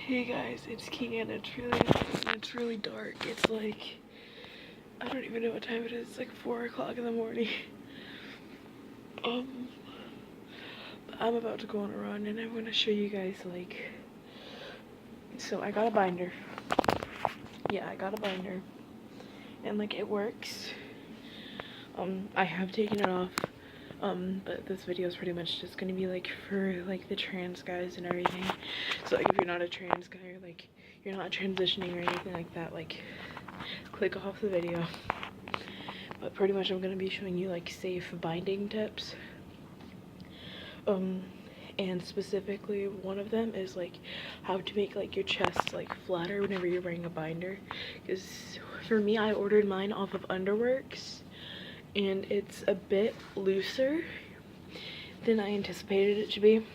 Hey guys, it's Keegan. It's really dark. It's like, I don't even know what time it is. It's like 4 o'clock in the morning. I'm about to go on a run and I'm gonna show you guys like, so I got a binder. Yeah, I got a binder. And like it works. I have taken it off. But this video is pretty much just gonna be like for like the trans guys and everything. So like if you're not a trans guy or like you're not transitioning or anything like that, like click off the video. But pretty much I'm gonna be showing you like safe binding tips. And specifically one of them is like how to make like your chest like flatter whenever you're wearing a binder. Because for me, I ordered mine off of Underworks and it's a bit looser than I anticipated it to be,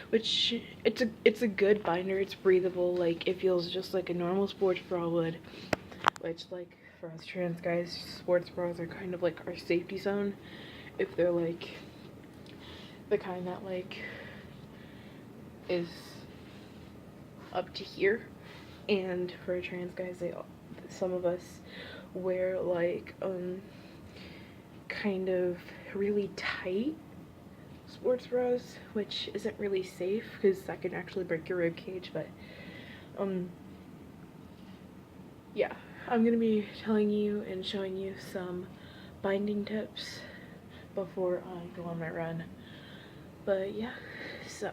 which it's a good binder. It's breathable, like it feels just like a normal sports bra would, which like for us trans guys, sports bras are kind of like our safety zone if they're like the kind that like is up to here. And for trans guys, some of us wear like kind of really tight sports bras, which isn't really safe because that can actually break your rib cage. But yeah, I'm gonna be telling you and showing you some binding tips before I go on my run. But yeah, so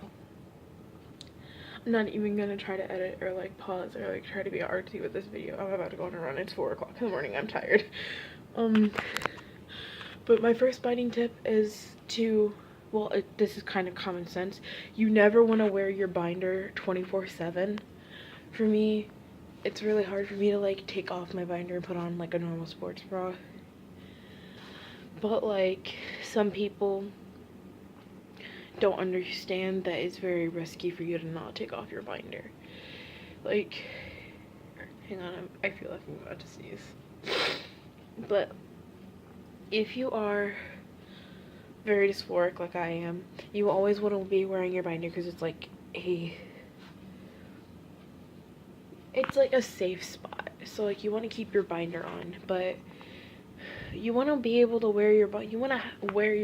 I'm not even gonna try to edit or like pause or like try to be artsy with this video. I'm about to go on a run. It's 4 o'clock in the morning. I'm tired. But my first binding tip is to, well, this is kind of common sense. You never want to wear your binder 24/7. For me, it's really hard for me to like take off my binder and put on like a normal sports bra. But like some people don't understand that it's very risky for you to not take off your binder. Like, hang on, I feel like I'm about to sneeze. But if you are very dysphoric like I am, you always want to be wearing your binder because it's like a safe spot. So like you want to keep your binder on, but you want to be able to wear your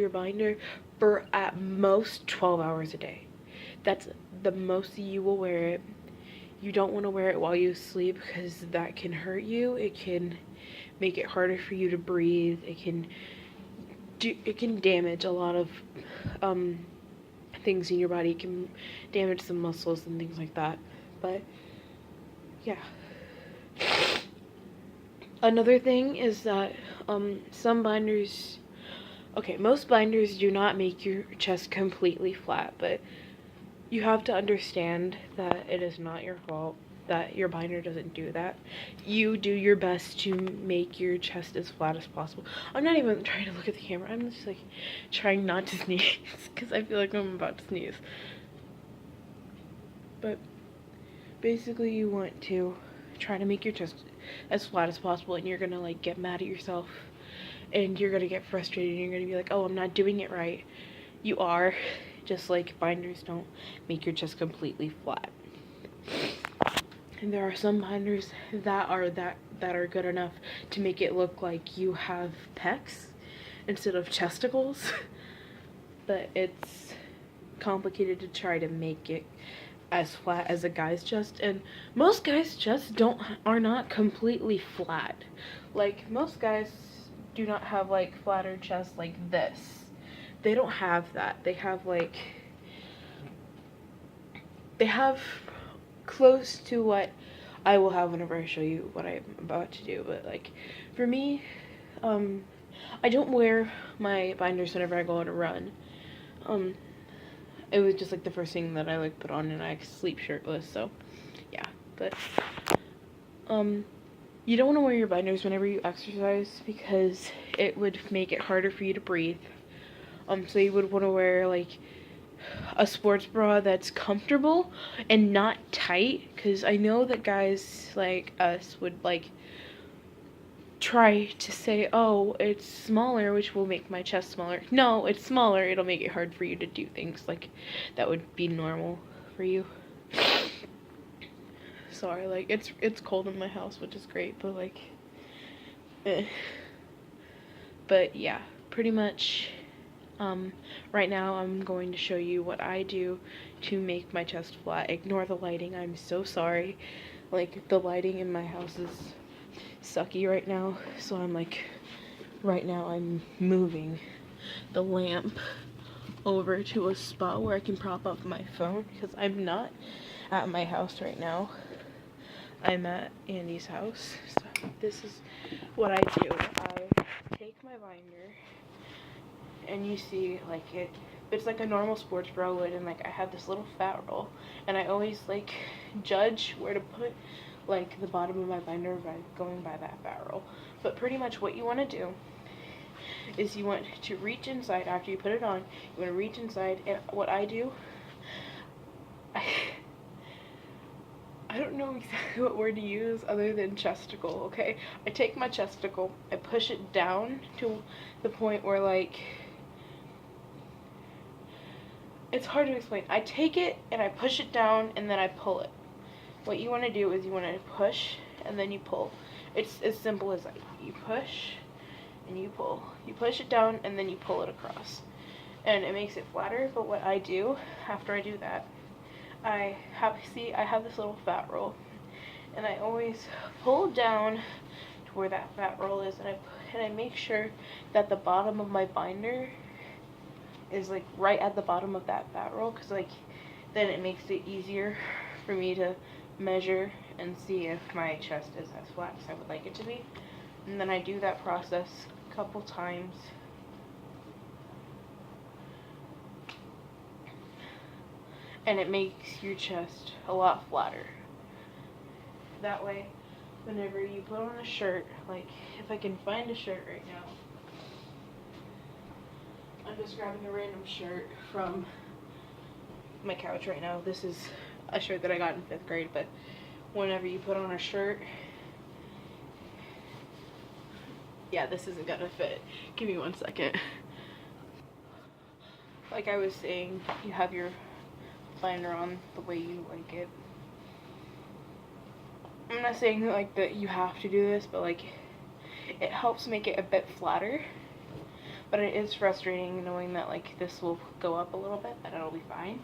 binder for at most 12 hours a day. That's the most you will wear it. You don't want to wear it while you sleep because that can hurt you. It can make it harder for you to breathe. It can damage a lot of things in your body. It can damage some muscles and things like that. But yeah. Another thing is that some binders, okay, most binders do not make your chest completely flat, but you have to understand that it is not your fault that your binder doesn't do that. You do your best to make your chest as flat as possible. I'm not even trying to look at the camera. I'm just like trying not to sneeze because I feel like I'm about to sneeze. But basically you want to try to make your chest as flat as possible, and you're gonna like get mad at yourself and you're gonna get frustrated and you're gonna be like, oh, I'm not doing it right. You are. Just like binders don't make your chest completely flat. And there are some binders that are good enough to make it look like you have pecs instead of chesticles. But it's complicated to try to make it as flat as a guy's chest, and most guys' chests are not completely flat. Like most guys do not have like flatter chests like this. They don't have that. They have close to what I will have whenever I show you what I'm about to do. But like for me, I don't wear my binders whenever I go on a run. It was just like the first thing that I like put on, and I sleep shirtless, so yeah. But you don't want to wear your binders whenever you exercise because it would make it harder for you to breathe. So you would want to wear like a sports bra that's comfortable and not tight, because I know that guys like us would like try to say, oh, it's smaller, which will make my chest smaller. No, it's smaller, it'll make it hard for you to do things like that would be normal for you. sorry. Like, it's cold in my house, which is great, but like, eh. But yeah, pretty much, right now I'm going to show you what I do to make my chest flat. Ignore the lighting, I'm so sorry. Like, the lighting in my house is sucky right now, so I'm like, right now I'm moving the lamp over to a spot where I can prop up my phone, because I'm not at my house right now. I'm at Andy's house. So this is what I do. I take my binder, and you see, like, it's like a normal sports bra would, and like I have this little fat roll, and I always like judge where to put like the bottom of my binder by going by that fat roll. But pretty much what you want to do is you want to reach inside after you put it on. You want to reach inside, and what I do, I don't know exactly what word to use other than chesticle, okay? I take my chesticle, I push it down to the point where, like, it's hard to explain. I take it and I push it down and then I pull it. What you want to do is you want to push and then you pull. It's as simple as that. You push and you pull. You push it down and then you pull it across. And it makes it flatter, but what I do after I do that, I have this little fat roll, and I always pull down to where that fat roll is, and I make sure that the bottom of my binder is like right at the bottom of that fat roll, because like then it makes it easier for me to measure and see if my chest is as flat as I would like it to be. And then I do that process a couple times. And it makes your chest a lot flatter. That way, whenever you put on a shirt, like if I can find a shirt right now, I'm just grabbing a random shirt from my couch right now. This is a shirt that I got in 5th grade, but whenever you put on a shirt, yeah, this isn't gonna fit. Give me 1 second. Like I was saying, you have your binder on the way you like it. I'm not saying like that you have to do this, but like it helps make it a bit flatter. But it is frustrating knowing that like this will go up a little bit, but it'll be fine.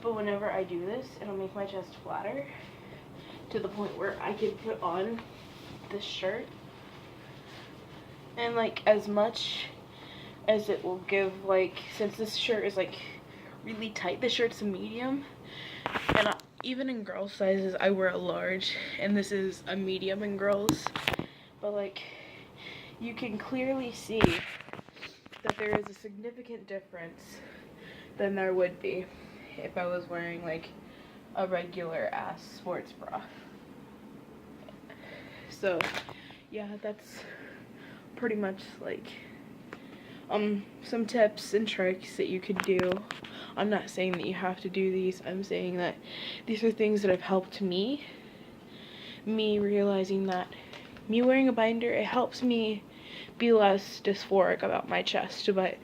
But whenever I do this, it'll make my chest flatter to the point where I can put on this shirt, and like as much as it will give, like, since this shirt is like really tight, this shirt's a medium, and even in girls sizes I wear a large, and this is a medium in girls, but like you can clearly see that there is a significant difference than there would be if I was wearing like a regular ass sports bra. So yeah, that's pretty much like some tips and tricks that you could do. I'm not saying that you have to do these. I'm saying that these are things that have helped me realizing that me wearing a binder, it helps me be less dysphoric about my chest, but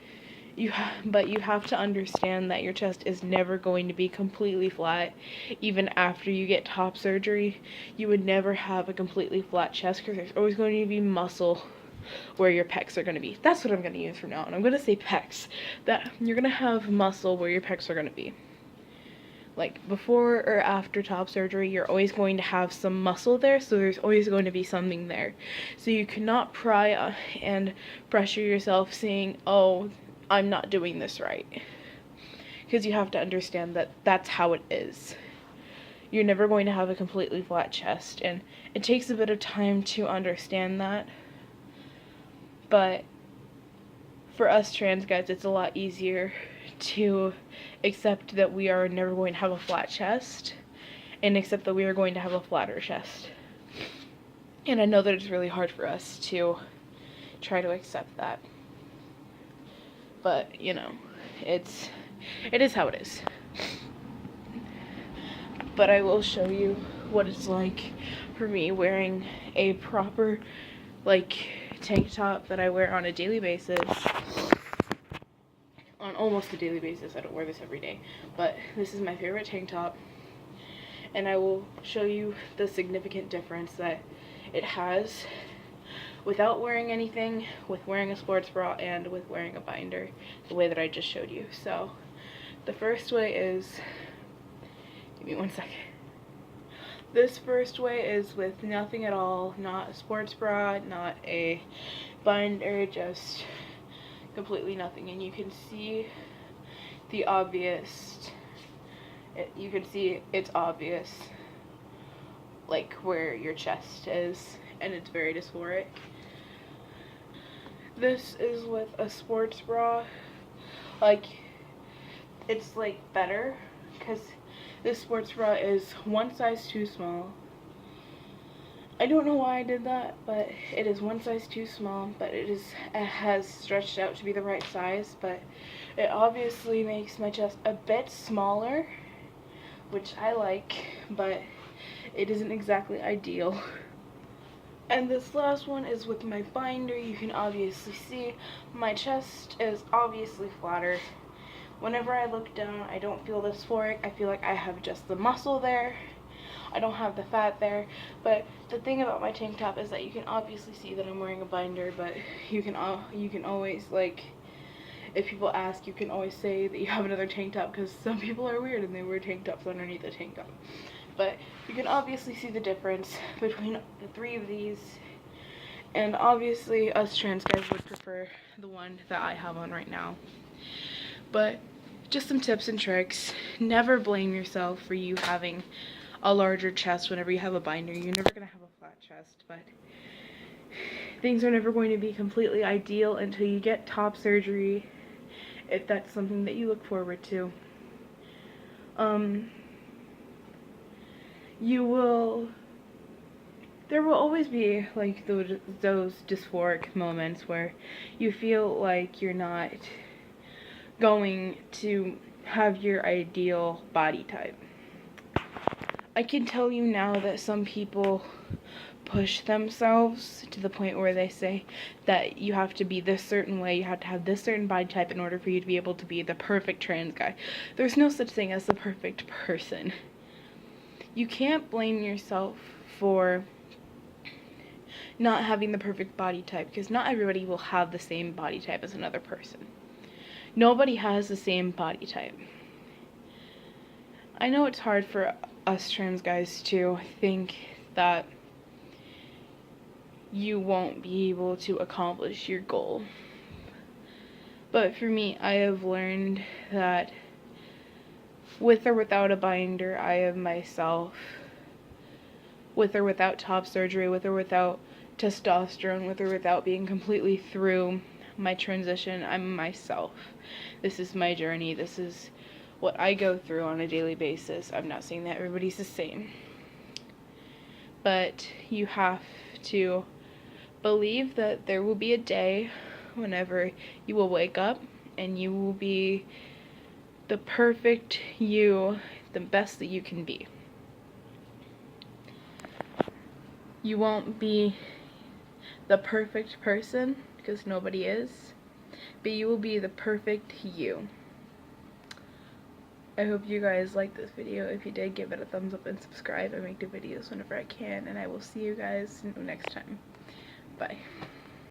you have to understand that your chest is never going to be completely flat. Even after you get top surgery, you would never have a completely flat chest, because there's always going to be muscle where your pecs are going to be. That's what I'm going to use from now on. I'm going to say pecs. That you're going to have muscle where your pecs are going to be. Like before or after top surgery, you're always going to have some muscle there, so there's always going to be something there. So you cannot pry and pressure yourself saying, oh, I'm not doing this right. Because you have to understand that that's how it is. You're never going to have a completely flat chest, and it takes a bit of time to understand that. But for us trans guys, it's a lot easier to accept that we are never going to have a flat chest, and accept that we are going to have a flatter chest. And I know that it's really hard for us to try to accept that. But, you know, it is how it is. But I will show you what it's like for me wearing a proper, like, tank top that I wear on a daily basis. On almost a daily basis. I don't wear this every day. But this is my favorite tank top. and I will show you the significant difference that it has without wearing anything, with wearing a sports bra, and with wearing a binder, the way that I just showed you. So the first way is, give me 1 second. This first way is with nothing at all, not a sports bra, not a binder, just completely nothing. And you can see the obvious, you can see it's obvious, like where your chest is, and it's very dysphoric. This is with a sports bra, like, it's like better, because this sports bra is one size too small. I don't know why I did that, but it is one size too small, but it has stretched out to be the right size, but it obviously makes my chest a bit smaller, which I like, but it isn't exactly ideal. And this last one is with my binder. You can obviously see my chest is obviously flatter. Whenever I look down, I don't feel dysphoric. I feel like I have just the muscle there. I don't have the fat there. But the thing about my tank top is that you can obviously see that I'm wearing a binder, but you can always, like, if people ask, you can always say that you have another tank top, because some people are weird and they wear tank tops underneath the tank top. But you can obviously see the difference between the three of these, and obviously us trans guys would prefer the one that I have on right now. But just some tips and tricks. Never blame yourself for you having a larger chest whenever you have a binder. You're never going to have a flat chest, but things are never going to be completely ideal until you get top surgery, if that's something that you look forward to. There will always be, like, those dysphoric moments where you feel like you're not going to have your ideal body type. I can tell you now that some people push themselves to the point where they say that you have to be this certain way, you have to have this certain body type in order for you to be able to be the perfect trans guy. There's no such thing as the perfect person. You can't blame yourself for not having the perfect body type, because not everybody will have the same body type as another person. Nobody has the same body type. I know it's hard for us trans guys to think that you won't be able to accomplish your goal. But for me, I have learned that with or without a binder, I am myself. With or without top surgery, with or without testosterone, with or without being completely through my transition, I'm myself. This is my journey. This is what I go through on a daily basis. I'm not saying that everybody's the same, but you have to believe that there will be a day whenever you will wake up and you will be the perfect you, the best that you can be. You won't be the perfect person, because nobody is, but you will be the perfect you. I hope you guys liked this video. If you did, give it a thumbs up and subscribe. I make the videos whenever I can, and I will see you guys next time. Bye.